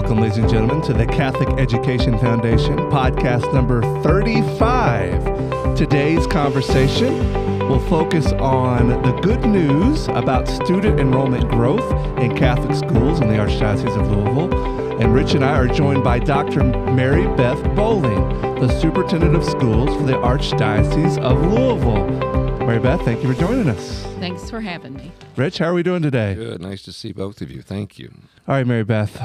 Welcome, ladies and gentlemen, to the Catholic Education Foundation, podcast number 35. Today's conversation will focus on the good news about student enrollment growth in Catholic schools in the Archdiocese of Louisville. And Rich and I are joined by Dr. Mary Beth Bowling, the Superintendent of Schools for the Archdiocese of Louisville. Mary Beth, thank you for joining us. Thanks for having me. Rich, how are we doing today? Good. Nice to see both of you. Thank you. All right, Mary Beth,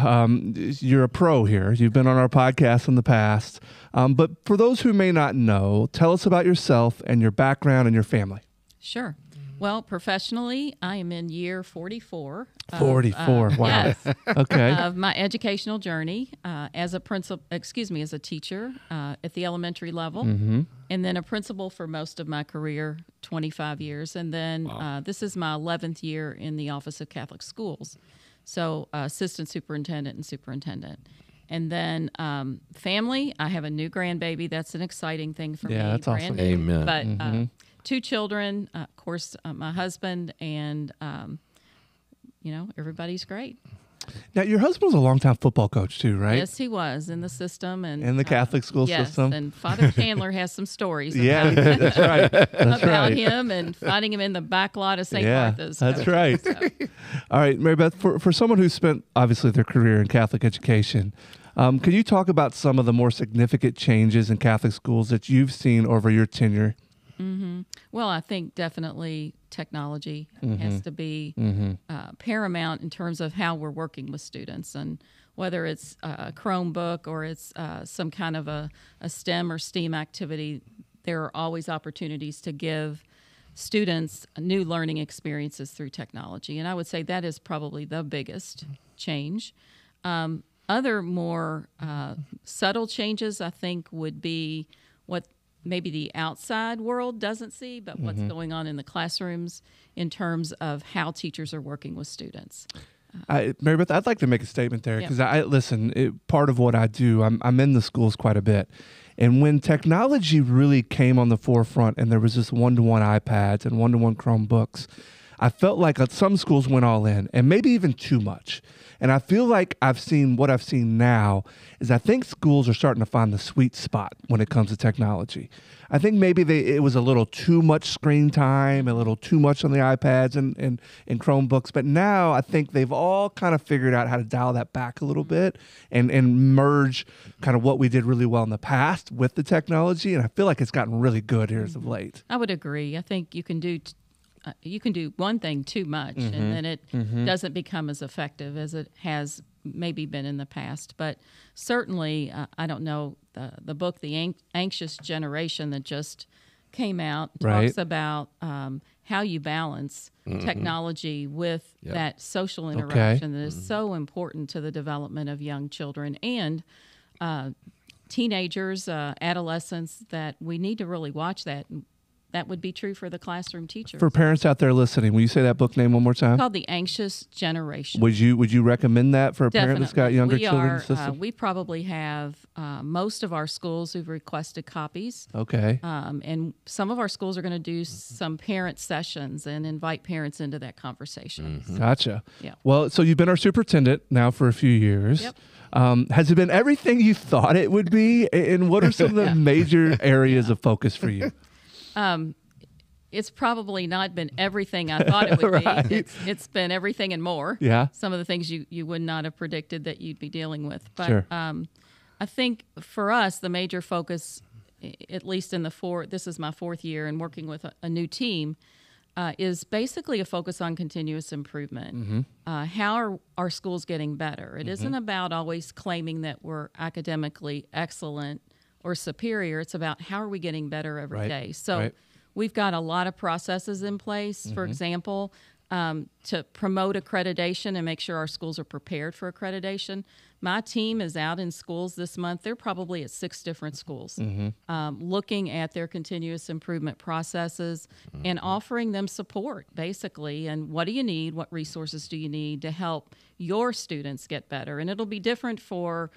you're a pro here. You've been on our podcast in the past. But for those who may not know, tell us about yourself and your background and your family. Sure. Well, professionally, I am in year 44. 44, wow. Yes, Okay. of my educational journey as a teacher at the elementary level, and then a principal for most of my career, 25 years. And then this is my 11th year in the Office of Catholic Schools. So assistant superintendent and superintendent. And then family, I have a new grandbaby. That's an exciting thing for me. Yeah, that's awesome. Amen. But 2 children, of course, my husband, and, everybody's great. Now, your husband was a longtime football coach too, right? Yes, he was in the system. And In the Catholic school system? Yes, and Father Chandler has some stories Yeah, that's right. That's about right. him and finding him in the back lot of St. Yeah, Martha's. that's right. So, All right, Mary Beth, for someone who's spent, obviously, their career in Catholic education, can you talk about some of the more significant changes in Catholic schools that you've seen over your tenure? well, I think definitely technology has to be paramount in terms of how we're working with students, and whether it's a Chromebook or it's some kind of a STEM or STEAM activity, there are always opportunities to give students new learning experiences through technology. And I would say that is probably the biggest change. Other more subtle changes, I think, would be what maybe the outside world doesn't see, but what's going on in the classrooms in terms of how teachers are working with students. Mary Beth, I'd like to make a statement there because part of what I do, I'm in the schools quite a bit. And when technology really came on the forefront and there was this one-to-one iPads and one-to-one Chromebooks, I felt like some schools went all in, and maybe even too much. And I feel like what I've seen now is I think schools are starting to find the sweet spot when it comes to technology. I think maybe it was a little too much screen time, a little too much on the iPads and Chromebooks. But now I think they've all kind of figured out how to dial that back a little bit and merge kind of what we did really well in the past with the technology. And I feel like it's gotten really good here as of late. I would agree. I think you can do one thing too much, and then it doesn't become as effective as it has maybe been in the past. But certainly, I don't know, the book, The Anxious Generation, that just came out, talks about how you balance technology with that social interaction that is so important to the development of young children and teenagers, adolescents, that we need to really watch that. That would be true for the classroom teachers. For parents out there listening, will you say that book name one more time? It's called The Anxious Generation. Would you recommend that for a parent that's got younger children in the system? We probably have most of our schools who've requested copies. Okay. And some of our schools are going to do some parent sessions and invite parents into that conversation. Gotcha. Yeah. Well, so you've been our superintendent now for a few years. Yep. Has it been everything you thought it would be? And what are some of the major areas of focus for you? It's probably not been everything I thought it would be. It's been everything and more. Yeah. Some of the things you would not have predicted that you'd be dealing with. But Sure. I think for us, the major focus, at least in this is my 4th year and working with a new team, is basically a focus on continuous improvement. How are our schools getting better? It isn't about always claiming that we're academically excellent or superior. It's about how are we getting better every day. So we've got a lot of processes in place, for example, to promote accreditation and make sure our schools are prepared for accreditation. My team is out in schools this month. They're probably at 6 different schools, looking at their continuous improvement processes and offering them support, basically. And what do you need? What resources do you need to help your students get better? And it'll be different for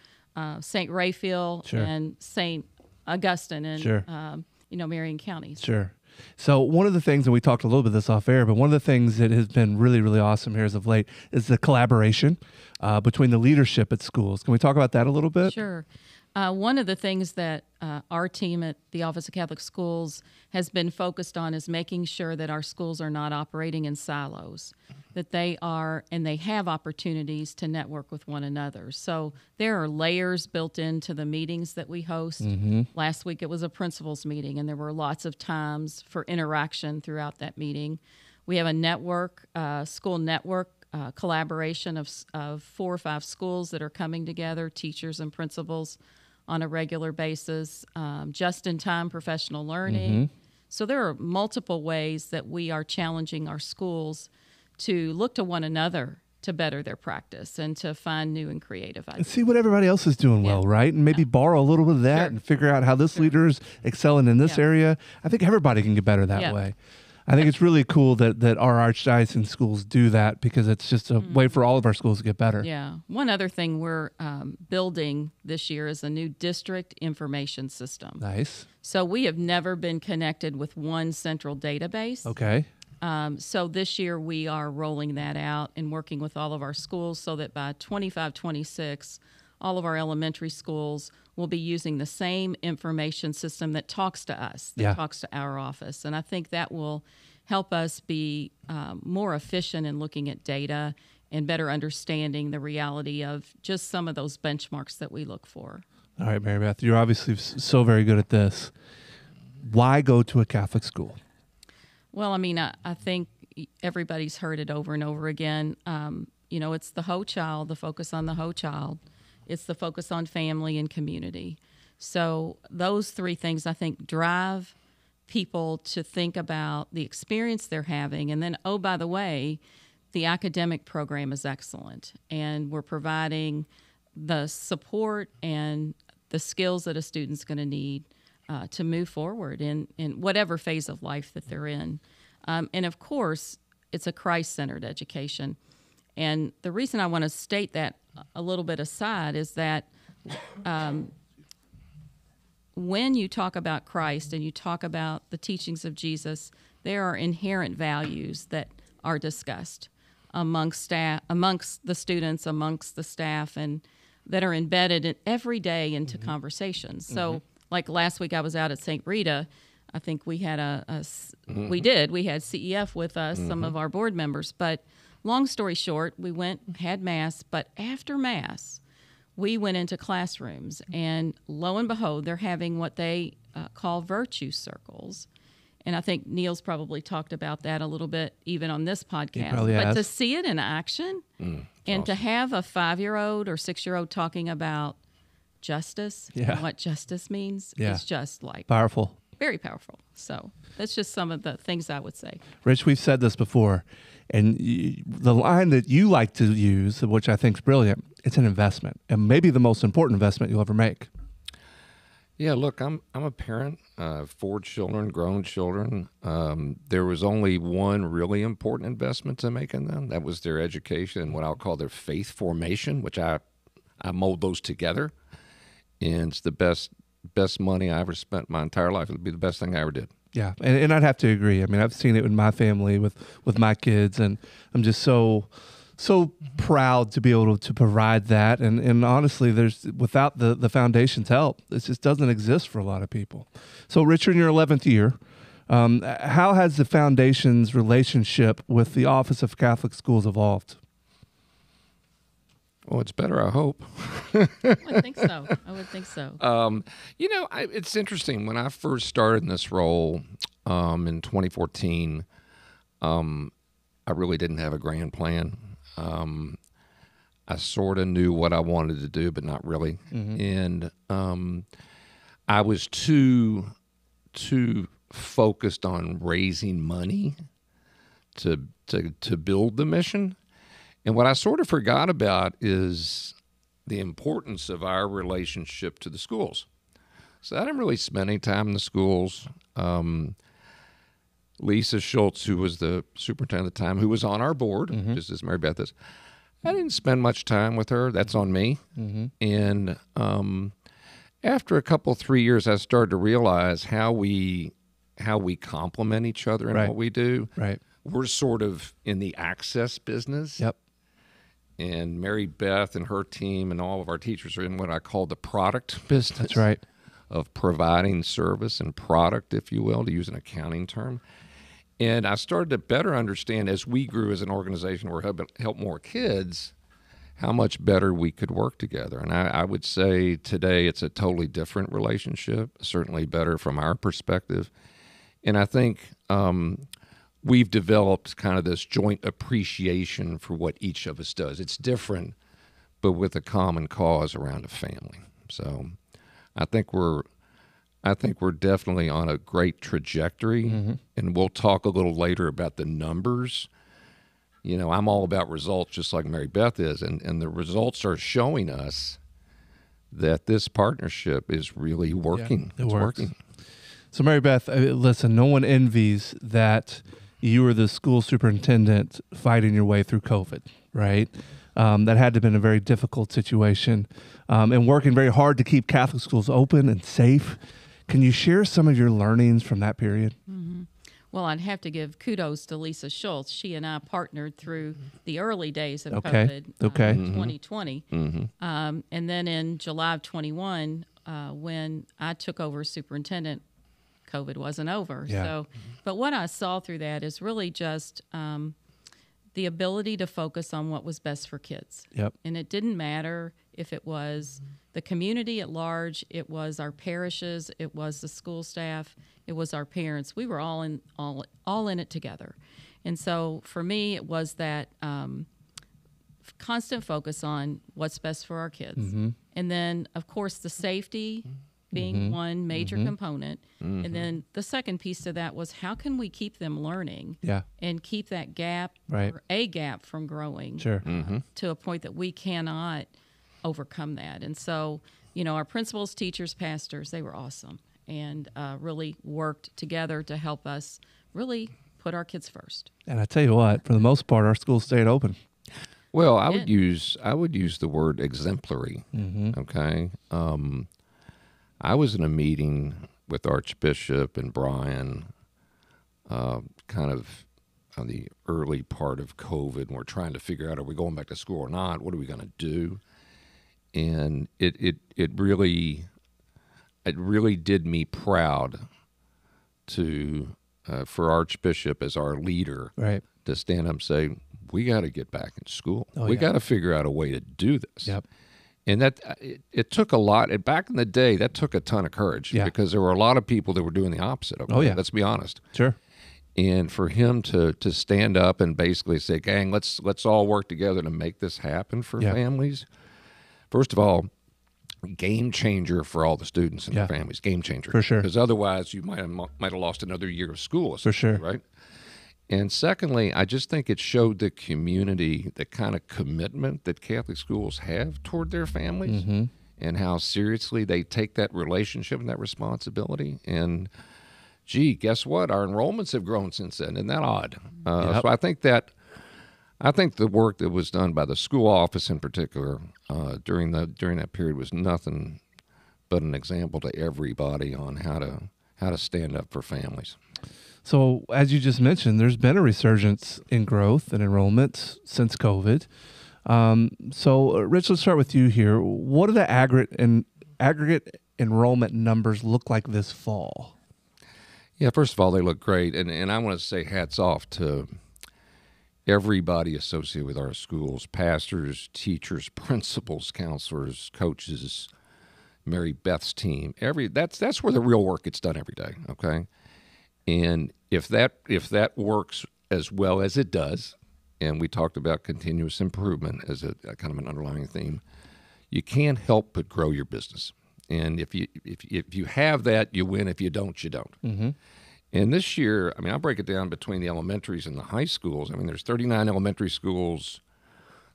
St. Raphael and St. Augustine and Marion counties. Sure. So one of the things, and we talked a little bit of this off air, but one of the things that has been really, really awesome here as of late is the collaboration between the leadership at schools. Can we talk about that a little bit? Sure. One of the things that our team at the Office of Catholic Schools has been focused on is making sure that our schools are not operating in silos, that they are, and they have opportunities to network with one another. So there are layers built into the meetings that we host. Last week it was a principals meeting, and there were lots of times for interaction throughout that meeting. We have a network, school network, collaboration of 4 or 5 schools that are coming together, teachers and principals, on a regular basis, just-in-time professional learning. So there are multiple ways that we are challenging our schools to look to one another to better their practice and to find new and creative ideas. And see what everybody else is doing well, right? And maybe borrow a little bit of that and figure out how this leader is excelling in this area. I think everybody can get better that way. I think it's really cool that our archdiocesan schools do that, because it's just a way for all of our schools to get better. Yeah. One other thing we're building this year is a new district information system. Nice. So we have never been connected with one central database. Okay. So this year we are rolling that out and working with all of our schools so that by 25-26, all of our elementary schools will be using the same information system that talks to us, that talks to our office. And I think that will help us be more efficient in looking at data and better understanding the reality of just some of those benchmarks that we look for. All right, Mary Beth, you're obviously so very good at this. Why go to a Catholic school? Well, I mean, I think everybody's heard it over and over again. It's the whole child, the focus on the whole child. It's the focus on family and community. So those 3 things, I think, drive people to think about the experience they're having. And then, oh, by the way, the academic program is excellent. And we're providing the support and the skills that a student's going to need to move forward in whatever phase of life that they're in. And, of course, it's a Christ-centered education. And the reason I want to state that a little bit aside is that when you talk about Christ and you talk about the teachings of Jesus, there are inherent values that are discussed amongst the students, amongst the staff, and that are embedded every day into conversations. So, like last week I was out at St. Rita. I think we had we had CEF with us, some of our board members, but long story short, we went, had Mass, but after Mass, we went into classrooms, and lo and behold, they're having what they call virtue circles. And I think Neil's probably talked about that a little bit even on this podcast. But to see it in action and awesome. To have a 5-year-old or 6-year-old talking about justice and what justice means is just like powerful. Very powerful. So that's just some of the things I would say. Rich, we've said this before, and the line that you like to use, which I think is brilliant, it's an investment, and maybe the most important investment you'll ever make. Yeah, look, I'm a parent, 4 children, grown children. There was only one really important investment to make in them. That was their education and what I'll call their faith formation, which I mold those together. And it's the best money I ever spent my entire life. It would be the best thing I ever did. Yeah, and I'd have to agree. I mean, I've seen it in my family with my kids, and I'm just so proud to be able to provide that. And honestly, without the foundation's help, this just doesn't exist for a lot of people. So, Richard, in your 11th year, how has the foundation's relationship with the Office of Catholic Schools evolved? Well, it's better, I hope. I would think so. It's interesting. When I first started in this role in 2014, I really didn't have a grand plan. I sort of knew what I wanted to do, but not really. And I was too focused on raising money to build the mission. And what I sort of forgot about is the importance of our relationship to the schools. So I didn't really spend any time in the schools. Lisa Schultz, who was the superintendent at the time, who was on our board, just as Mary Beth is, I didn't spend much time with her. That's on me. And after a couple, 3 years, I started to realize how we we complement each other in Right. what we do. Right. We're sort of in the access business. Yep. And Mary Beth and her team and all of our teachers are in what I call the product business. That's right. Of providing service and product, if you will, to use an accounting term. And I started to better understand as we grew as an organization where we help more kids, how much better we could work together. And I would say today it's a totally different relationship, certainly better from our perspective. And I think we've developed kind of this joint appreciation for what each of us does. It's different, but with a common cause around a family. So I think we're definitely on a great trajectory, and we'll talk a little later about the numbers. You know, I'm all about results, just like Mary Beth is, and the results are showing us that this partnership is really working. Yeah, it's works. working. So, Mary Beth, listen, no one envies that you were the school superintendent fighting your way through COVID, right? That had to have been a very difficult situation, and working very hard to keep Catholic schools open and safe. Can you share some of your learnings from that period? Mm-hmm. Well, I'd have to give kudos to Lisa Schultz. She and I partnered through the early days of COVID, 2020. And then in July of 21, when I took over as superintendent, COVID wasn't over. Yeah. So, but what I saw through that is really just the ability to focus on what was best for kids. Yep. And it didn't matter if it was the community at large, it was our parishes, it was the school staff, it was our parents. We were all in it together. And so for me, it was that constant focus on what's best for our kids. And then, of course, the safety being one major component. And then the second piece to that was how can we keep them learning and keep that gap or a gap from growing to a point that we cannot overcome that. And so, you know, our principals, teachers, pastors, they were awesome and really worked together to help us really put our kids first. And I tell you what, for the most part, our schools stayed open. Well, I would use the word exemplary. Okay. I was in a meeting with Archbishop and Brian, kind of on the early part of COVID, and we're trying to figure out, are we going back to school or not? What are we going to do? And it really did me proud to for Archbishop as our leader to stand up and say, we got to get back in school. We got to figure out a way to do this. Yep. And that it took a lot. And back in the day, that took a ton of courage because there were a lot of people that were doing the opposite of it. Let's be honest. Sure. And for him to stand up and basically say, gang, let's all work together to make this happen for families. First of all, game changer for all the students and their families. Game changer. For sure. Because otherwise you might have lost another year of school. For sure. Right? And secondly, I just think it showed the community the kind of commitment that Catholic schools have toward their families and how seriously they take that relationship and that responsibility. And, gee, guess what? Our enrollments have grown since then. Isn't that odd? So I think the work that was done by the school office in particular during that period was nothing but an example to everybody on how to stand up for families. So, as you just mentioned, there's been a resurgence in growth and enrollments since COVID. So, Rich, let's start with you here. What do the aggregate enrollment numbers look like this fall? Yeah, first of all, they look great. And I want to say hats off to everybody associated with our schools, pastors, teachers, principals, counselors, coaches, Mary Beth's team. That's where the real work gets done every day, okay? And if that works as well as it does, and we talked about continuous improvement as a kind of an underlying theme, you can't help but grow your business. And if you have that, you win. If you don't, you don't. And this year, I mean, I'll break it down between the elementaries and the high schools. I mean, there's 39 elementary schools.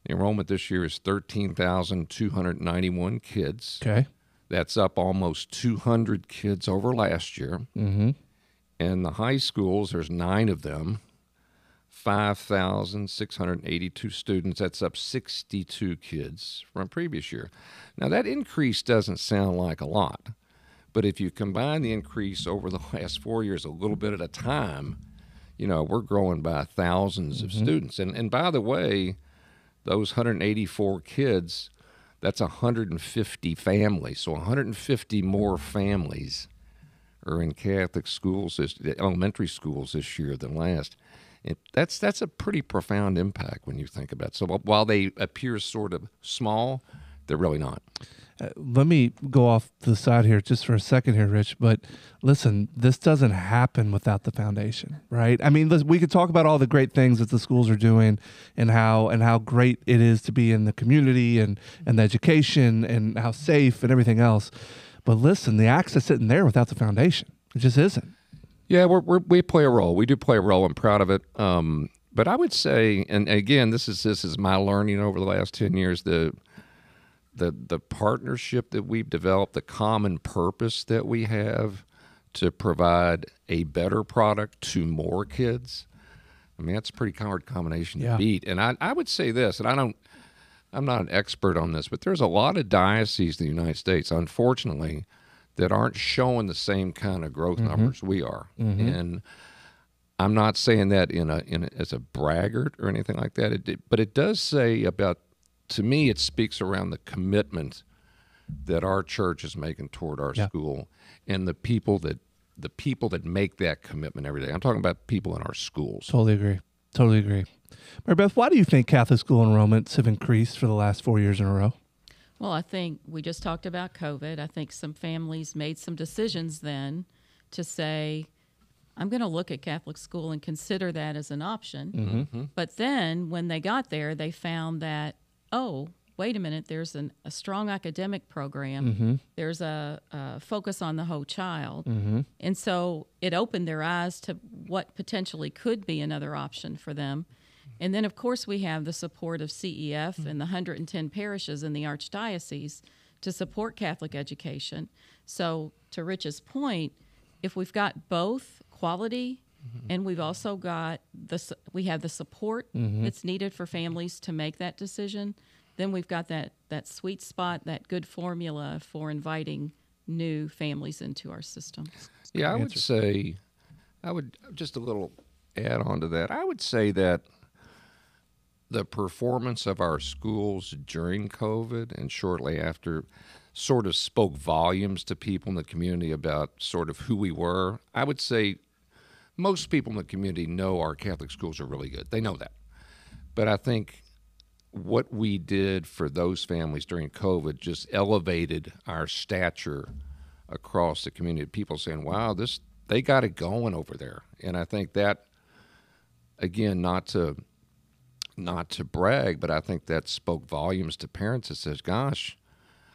The enrollment this year is 13,291 kids. Okay. That's up almost 200 kids over last year. And the high schools, there's 9 of them, 5,682 students. That's up 62 kids from previous year. Now, that increase doesn't sound like a lot, But if you combine the increase over the last 4 years, a little bit at a time, we're growing by thousands of students. And by the way, those 184 kids, that's 150 families. So 150 more families are in Catholic schools, elementary schools this year than last. That's a pretty profound impact when you think about it. So while they appear sort of small, they're really not. Let me go off to the side here just for a second here, Rich. But listen, this doesn't happen without the foundation, right? I mean, we could talk about all the great things that the schools are doing and how great it is to be in the community and the education and how safe and everything else. But listen, the access isn't there without the foundation. It just isn't. Yeah, we play a role. We do play a role. I'm proud of it. But I would say, and again, this is my learning over the last 10 years, the partnership that we've developed, the common purpose that we have to provide a better product to more kids. I mean, that's a pretty hard combination to beat. And I would say this, and I'm not an expert on this, but there's a lot of dioceses in the United States, unfortunately, that aren't showing the same kind of growth numbers we are. And I'm not saying that as a braggart or anything like that, but it does say about, to me, it speaks around the commitment that our church is making toward our school and the people that make that commitment every day. I'm talking about people in our schools. Totally agree. Mary Beth, why do you think Catholic school enrollments have increased for the last 4 years in a row? Well, I think we just talked about COVID. I think some families made some decisions then to say, I'm going to look at Catholic school and consider that as an option. But then when they got there, they found that, oh, wait a minute, there's a strong academic program. There's a focus on the whole child. And so it opened their eyes to what potentially could be another option for them. And then, of course, we have the support of CEF and the 110 parishes in the Archdiocese to support Catholic education. So to Rich's point, if we've got both quality and we've also got we have the support that's needed for families to make that decision, then we've got that sweet spot, that good formula for inviting new families into our system. Yeah, I would just a little add on to that. I would say that the performance of our schools during COVID and shortly after sort of spoke volumes to people in the community about sort of who we were. I would say most people in the community know our Catholic schools are really good. They know that. But I think what we did for those families during COVID just elevated our stature across the community. People saying, wow, they got it going over there. And I think that, again, not to brag, but I think that spoke volumes to parents that says, gosh,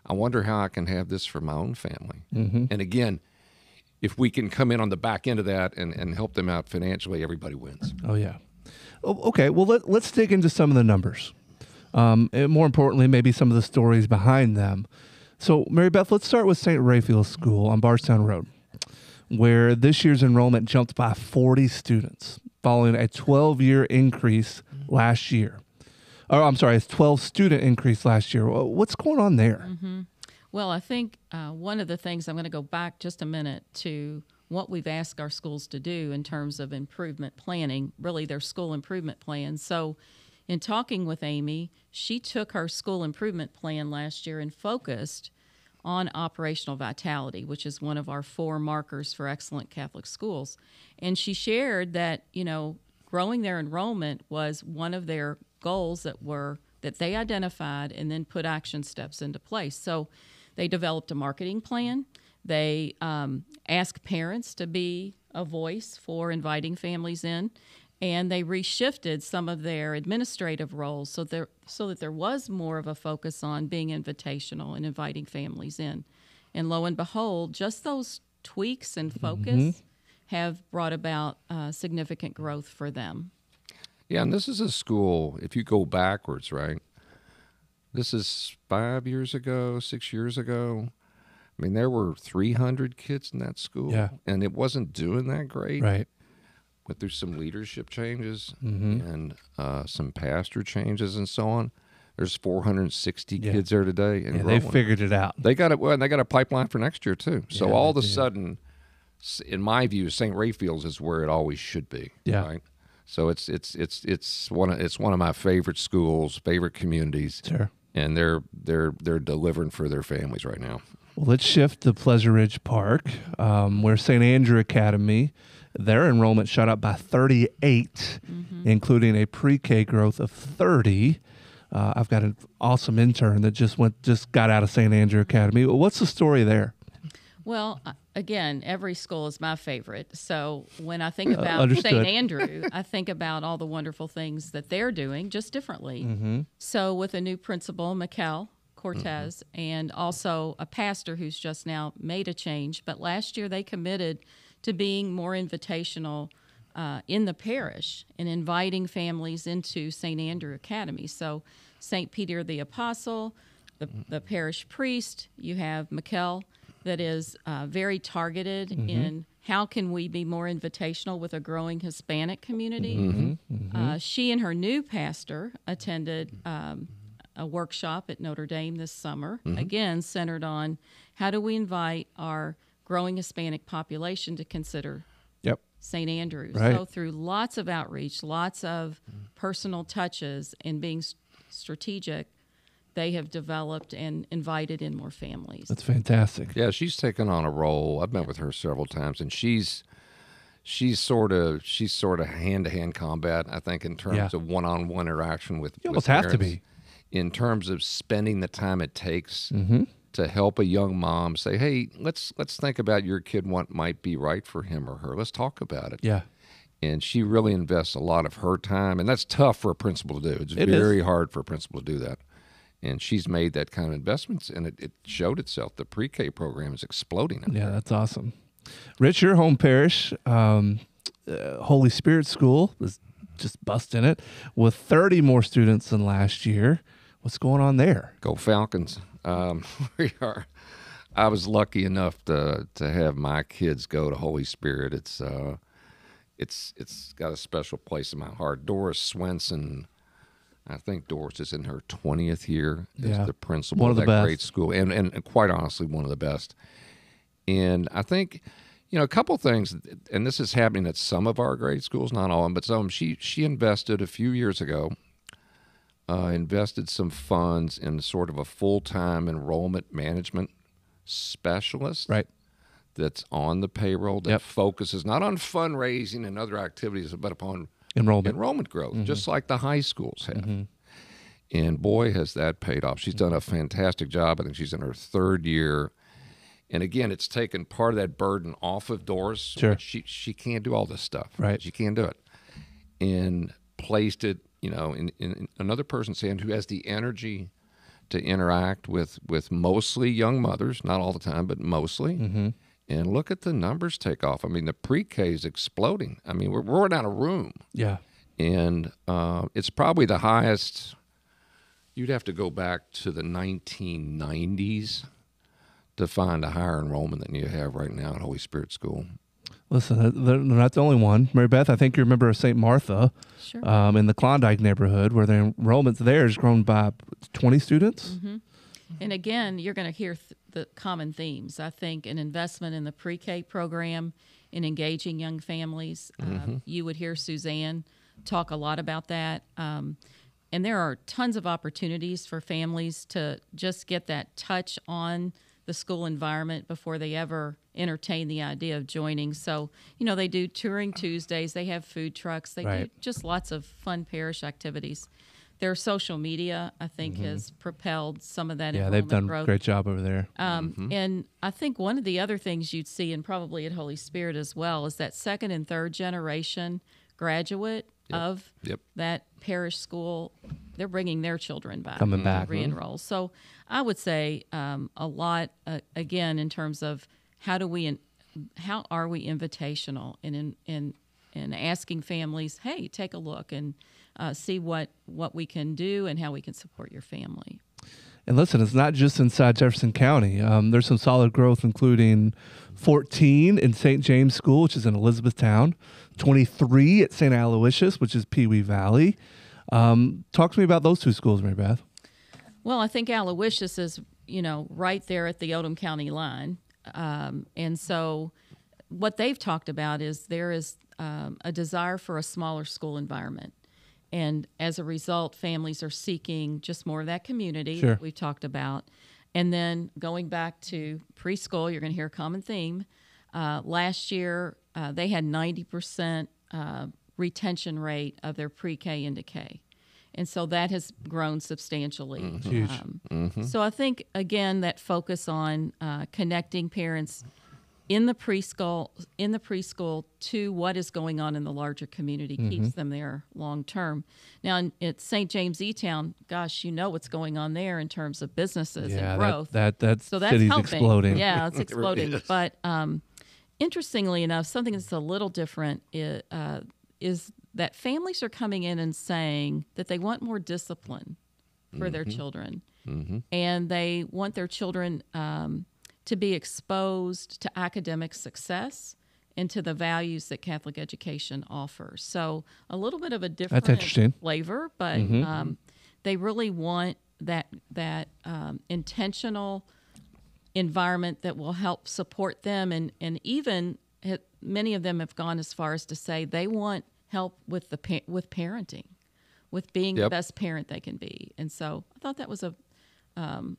I wonder how I can have this for my own family. And again, if we can come in on the back end of that and help them out financially, everybody wins. Oh, yeah. Okay, well, let's dig into some of the numbers. And more importantly, maybe some of the stories behind them. So, Mary Beth, let's start with St. Raphael's School on Bardstown Road, where this year's enrollment jumped by 40 students, following a 12-year increase last year. Oh, I'm sorry, a 12-student increase last year. What's going on there? Well, I think one of the things, I'm going to go back just a minute to what we've asked our schools to do in terms of improvement planning, really their school improvement plans. So in talking with Amy, she took her school improvement plan last year and focused on operational vitality, which is one of our 4 markers for excellent Catholic schools. And she shared that, growing their enrollment was one of their goals that they identified and then put action steps into place. So they developed a marketing plan. They asked parents to be a voice for inviting families in, and they reshifted some of their administrative roles so that there was more of a focus on being invitational and inviting families in. And lo and behold, just those tweaks and focus have brought about significant growth for them. Yeah, and this is a school, if you go backwards, right? This is 5 years ago, 6 years ago. I mean, there were 300 kids in that school, and it wasn't doing that great. Right. Went through some leadership changes and some pastor changes and so on. There's 460 kids there today. Yeah, they figured it out. They got it. Well, and they got a pipeline for next year too. So all of a sudden, in my view, St. Raphael's is where it always should be. Yeah. Right? So it's one of my favorite schools, favorite communities. Sure. And they're delivering for their families right now. Well, let's shift to Pleasant Ridge Park, where St. Andrew Academy, their enrollment shot up by 38, including a pre-K growth of 30. I've got an awesome intern that just got out of St. Andrew Academy. What's the story there? Well, again, every school is my favorite. So when I think about St. Andrew, I think about all the wonderful things that they're doing just differently. So with a new principal, Mikkel Cortez, and also a pastor who's just now made a change. But last year they committed to being more invitational in the parish and inviting families into St. Andrew Academy. So St. Peter the Apostle, the parish priest, you have Mikkel that is very targeted in how can we be more invitational with a growing Hispanic community. She and her new pastor attended a workshop at Notre Dame this summer, again centered on how do we invite our growing Hispanic population to consider St. Andrews. Right. So through lots of outreach, lots of personal touches, and being strategic, they have developed and invited in more families. That's fantastic. Yeah, she's taken on a role. I've met with her several times, and she's sort of hand-to-hand combat, I think, in terms of one-on-one interaction with You almost parents, have to be. In terms of spending the time it takes to help a young mom say, hey, let's think about your kid, what might be right for him or her. Let's talk about it. Yeah. And she really invests a lot of her time, and that's tough for a principal to do. It's very hard for a principal to do that. And she's made that kind of investments, and it showed itself. The pre-K program is exploding. Yeah, that's awesome. Rich, your home parish, Holy Spirit School, is just busting it with 30 more students than last year. What's going on there? Go Falcons. We are. I was lucky enough to have my kids go to Holy Spirit. It's got a special place in my heart. Doris Swenson, I think Doris is in her 20th year as the principal of that great school, and quite honestly, one of the best. And I think, a couple things, and this is happening at some of our grade schools, not all of them, but some of them. She invested a few years ago, invested some funds in sort of a full-time enrollment management specialist. Right. That's on the payroll that focuses not on fundraising and other activities, but upon enrollment growth, just like the high schools have. And boy, has that paid off. She's done a fantastic job. I think she's in her third year. And again, it's taken part of that burden off of Doris. Sure. She can't do all this stuff. Right. She can't do it. And placed it, in another person's hand who has the energy to interact with mostly young mothers, not all the time, but mostly. And look at the numbers take off. I mean, the pre-K is exploding. I mean, we're running out of room. Yeah. And it's probably the highest. You'd have to go back to the 1990s to find a higher enrollment than you have right now at Holy Spirit School. Listen, they're not the only one. Mary Beth, I think you remember St. Martha in the Klondike neighborhood, where the enrollments there has grown by 20 students. And again, you're going to hear the common themes. I think an investment in the pre-K program, in engaging young families. You would hear Suzanne talk a lot about that. And there are tons of opportunities for families to just get that touch on the school environment before they ever entertain the idea of joining. So, they do touring Tuesdays, they have food trucks, they do just lots of fun parish activities. Their social media, I think, has propelled some of that enrollment they've done growth. a great job over there. And I think one of the other things you'd see, and probably at Holy Spirit as well, is that second and third generation graduate of that parish school, they're bringing their children back. Coming back. To re-enroll. So I would say a lot, again, in terms of how are we invitational in asking families, hey, take a look and see what we can do and how we can support your family. And listen, it's not just inside Jefferson County. There's some solid growth, including 14 in St. James School, which is in Elizabethtown, 23 at St. Aloysius, which is Pee Wee Valley. Talk to me about those two schools, Mary Beth. Well, I think Aloysius is, right there at the Oldham County line. And so what they've talked about is there is a desire for a smaller school environment. And as a result, families are seeking just more of that community that we've talked about. And then going back to preschool, you're going to hear a common theme. Last year, they had 90% retention rate of their pre-K into K. And so that has grown substantially. Huge. So I think, again, that focus on connecting parents in the preschool to what is going on in the larger community keeps them there long term. Now, at St. James E-Town, gosh, what's going on there in terms of businesses and growth. That's city's helping. Exploding. Yeah, it's exploding. Really is. But interestingly enough, something that's a little different is that families are coming in and saying that they want more discipline for their children. And they want their children to be exposed to academic success and to the values that Catholic education offers. So a little bit of a different flavor, but they really want that intentional environment that will help support them. And even many of them have gone as far as to say they want help with with parenting, with being the best parent they can be. And so I thought that was a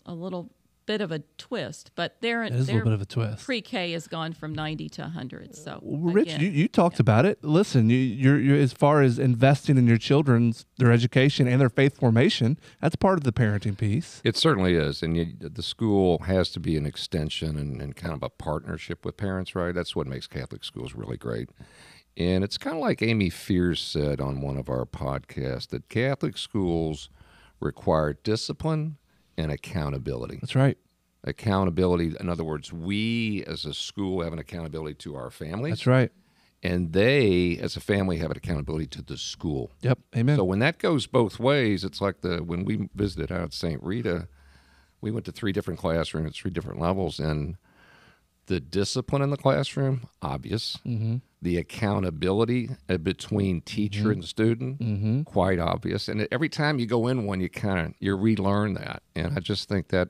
little bit of a twist, but their a little bit of a twist. Pre-K has gone from 90 to 100. So, Rich, you talked about it. Listen, you're as far as investing in your children's their education and their faith formation. That's part of the parenting piece. It certainly is, and the school has to be an extension and kind of a partnership with parents, right? That's what makes Catholic schools really great. And it's kind of like Amy Fears said on one of our podcasts that Catholic schools require discipline and accountability. That's right. Accountability, in other words, we as a school have an accountability to our families. That's right. And they, as a family, have an accountability to the school. Yep, amen. So when that goes both ways, it's like when we visited out at St. Rita, we went to 3 different classrooms, 3 different levels, and the discipline in the classroom, obvious. The accountability between teacher and student, quite obvious. And every time you go in one, you relearn that. And I just think that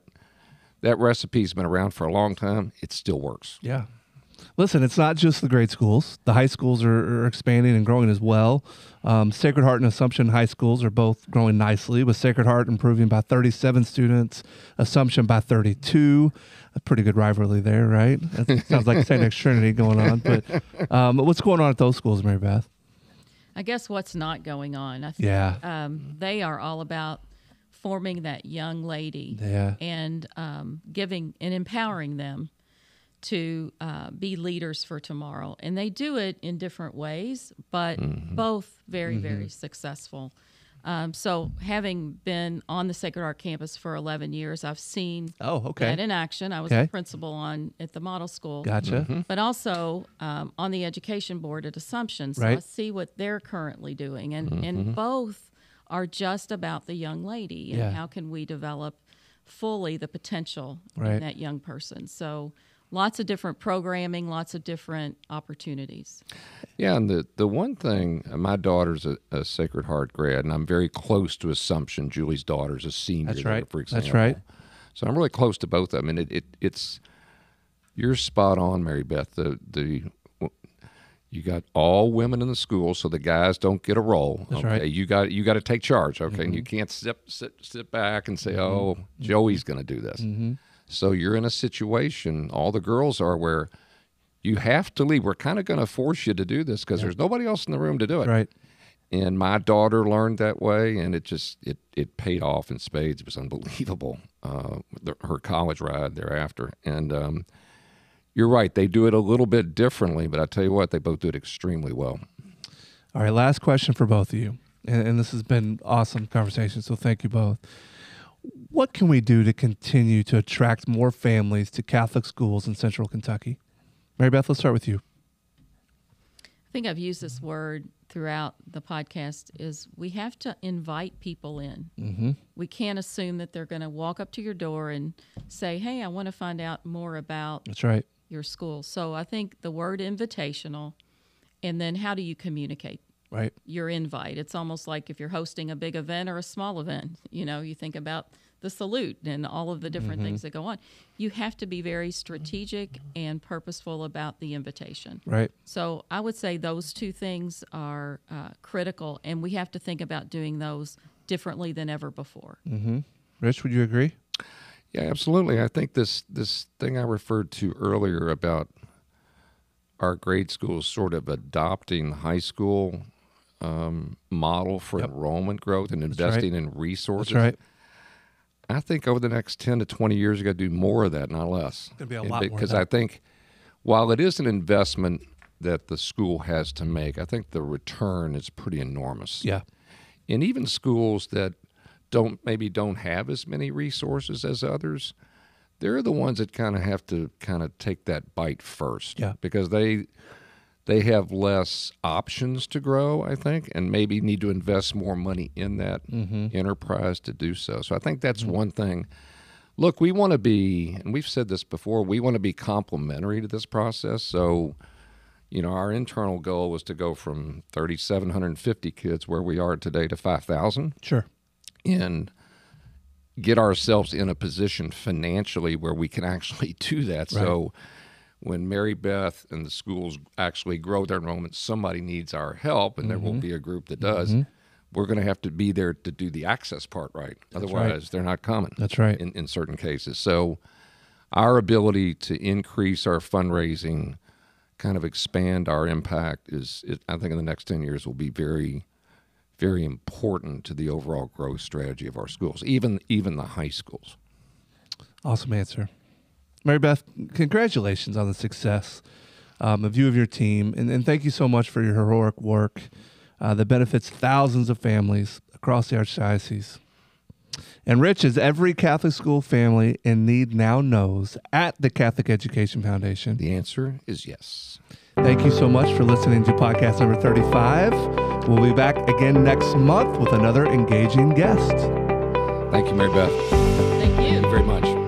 recipe's been around for a long time. It still works. Yeah. Listen, it's not just the grade schools. The high schools are expanding and growing as well. Sacred Heart and Assumption high schools are both growing nicely, with Sacred Heart improving by 37 students, Assumption by 32. A pretty good rivalry there, right? That sounds like St. X Trinity going on. But what's going on at those schools, Mary Beth? I guess what's not going on. I think, they are all about forming that young lady and giving and empowering them to be leaders for tomorrow. And they do it in different ways, but both very, very successful. So having been on the Sacred Heart campus for 11 years, I've seen that in action. I was a principal at the model school. Gotcha. But also on the education board at Assumption. So I see what they're currently doing. And both are just about the young lady and how can we develop fully the potential in that young person. So lots of different programming, lots of different opportunities. Yeah, and the one thing, my daughter's a Sacred Heart grad, and I'm very close to Assumption. Julie's daughter's a senior there, for example. That's right. So I'm really close to both of them. And it's you're spot on, Mary Beth. You got all women in the school, so the guys don't get a role. That's right. You got to take charge. Okay, and you can't sit back and say, "Oh, Joey's going to do this." So you're in a situation, all the girls are, where you have to leave. We're kind of going to force you to do this because there's nobody else in the room to do it. Right. And my daughter learned that way, and it paid off in spades. It was unbelievable, her college ride thereafter. And you're right, they do it a little bit differently, but I tell you what, they both do it extremely well. All right, last question for both of you. And this has been awesome conversation, so thank you both. What can we do to continue to attract more families to Catholic schools in Central Kentucky? Mary Beth, let's start with you. I think I've used this word throughout the podcast is we have to invite people in. We can't assume that they're going to walk up to your door and say, hey, I want to find out more about your school. So I think the word invitational, and then how do you communicate your invite? It's almost like if you're hosting a big event or a small event. You think about the salute and all of the different things that go on. You have to be very strategic and purposeful about the invitation. Right. So I would say those two things are critical, and we have to think about doing those differently than ever before. Rich, would you agree? Yeah, absolutely. I think this thing I referred to earlier about our grade schools sort of adopting high school model for enrollment growth and investing in resources. That's right. I think over the next 10 to 20 years, you got to do more of that, not less. It's going to be a lot more. Because I think while it is an investment that the school has to make, I think the return is pretty enormous. Yeah. And even schools that don't have as many resources as others, they're the ones that kind of have to kind of take that bite first. Yeah. Because they have less options to grow, I think, and maybe need to invest more money in that enterprise to do so. So I think that's one thing. Look, we want to be, and we've said this before, we want to be complementary to this process. So, our internal goal was to go from 3,750 kids where we are today to 5,000. Sure. And get ourselves in a position financially where we can actually do that. Right. So when Mary Beth and the schools actually grow their enrollment, somebody needs our help, and there will be a group that does. We're going to have to be there to do the access part right. Otherwise, they're not coming. That's right. In certain cases. So our ability to increase our fundraising, kind of expand our impact I think in the next 10 years will be very, very important to the overall growth strategy of our schools, even the high schools. Awesome answer. Mary Beth, congratulations on the success of you and your team, and thank you so much for your heroic work that benefits thousands of families across the Archdiocese. And Rich, as every Catholic school family in need now knows, at the Catholic Education Foundation, the answer is yes. Thank you so much for listening to podcast number 35. We'll be back again next month with another engaging guest. Thank you, Mary Beth. Thank you very much.